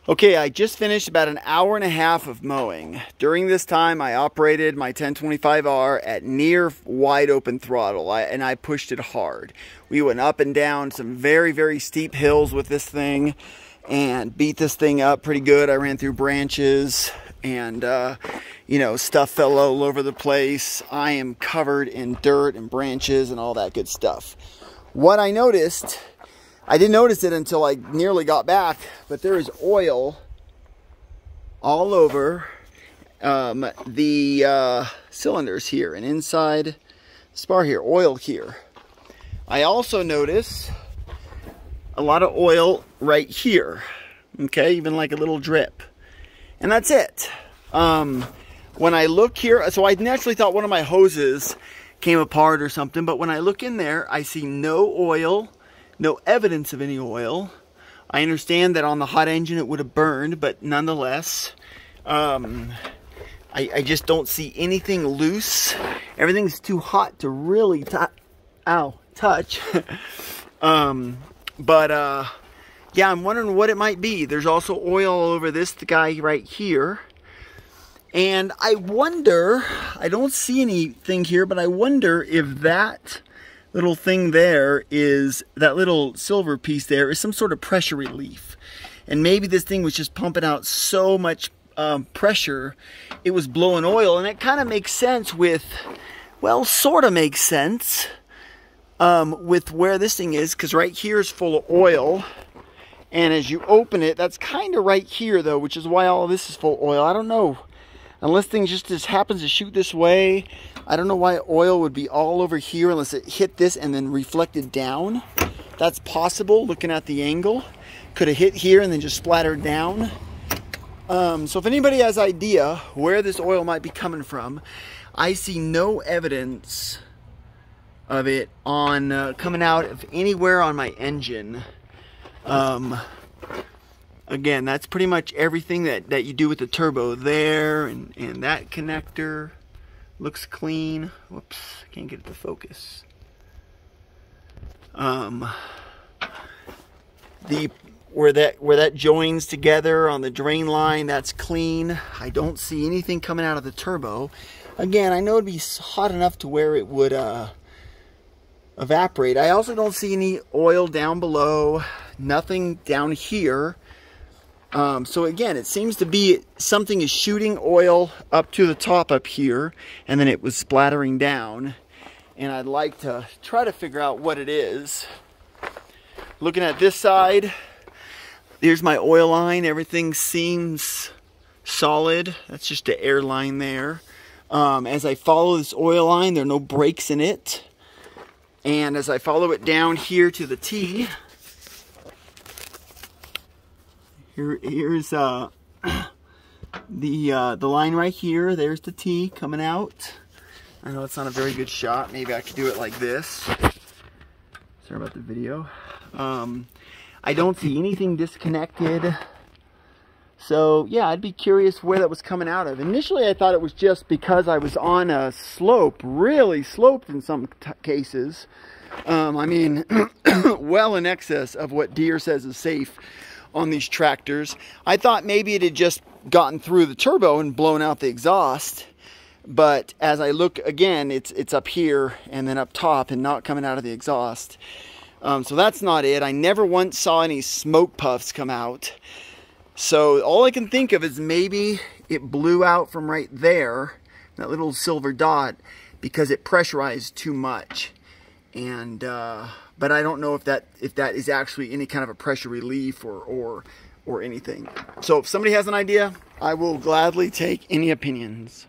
Okay, I just finished about an hour and a half of mowing. During this time, I operated my 1025R at near wide open throttle, and I pushed it hard. We went up and down some very, very steep hills with this thing and beat this thing up pretty good. I ran through branches and, you know, stuff fell all over the place. I am covered in dirt and branches and all that good stuff. What I noticed, I didn't notice it until I nearly got back, but there is oil all over the cylinders here and inside the spar here, oil here. I also notice a lot of oil right here, okay, even like a little drip. And that's it. When I look here, so I naturally thought one of my hoses came apart or something, but when I look in there, I see no oil. No evidence of any oil. I understand that on the hot engine it would have burned, but nonetheless, I just don't see anything loose. Everything's too hot to really touch. Yeah, I'm wondering what it might be. There's also oil all over this guy right here. And I wonder, I don't see anything here, but I wonder if that little thing there is, that little silver piece there is some sort of pressure relief. And maybe this thing was just pumping out so much pressure, it was blowing oil. And it kind of makes sense with, well, sort of makes sense with where this thing is, because right here is full of oil. And as you open it, that's kind of right here though, which is why all of this is full of oil. I don't know. Unless things just happens to shoot this way. I don't know why oil would be all over here unless it hit this and then reflected down. That's possible, looking at the angle. Could have hit here and then just splattered down. So if anybody has idea where this oil might be coming from, I see no evidence of it on coming out of anywhere on my engine. Again, that's pretty much everything that you do with the turbo there, and that connector looks clean. Whoops, I can't get it to focus. Where that joins together on the drain line, that's clean. I don't see anything coming out of the turbo. Again, I know it'd be hot enough to where it would evaporate. I also don't see any oil down below, nothing down here. So again, it seems to be something is shooting oil up to the top up here, and then it was splattering down. And I'd like to try to figure out what it is. Looking at this side, there's my oil line. Everything seems solid. That's just the air line there. As I follow this oil line, there are no breaks in it. And as I follow it down here to the T, here's the line right here. There's the T coming out. I know it's not a very good shot. Maybe I could do it like this. Sorry about the video. I don't see anything disconnected. So yeah, I'd be curious where that was coming out of. Initially I thought it was just because I was on a slope, really sloped in some cases. I mean, well in excess of what Deere says is safe on these tractors. I thought maybe it had just gotten through the turbo and blown out the exhaust. But as I look again, it's up here and then up top and not coming out of the exhaust. So that's not it. I never once saw any smoke puffs come out. So all I can think of is maybe it blew out from right there, that little silver dot, because it pressurized too much. And but I don't know if that is actually any kind of a pressure relief or anything. So if somebody has an idea, I will gladly take any opinions.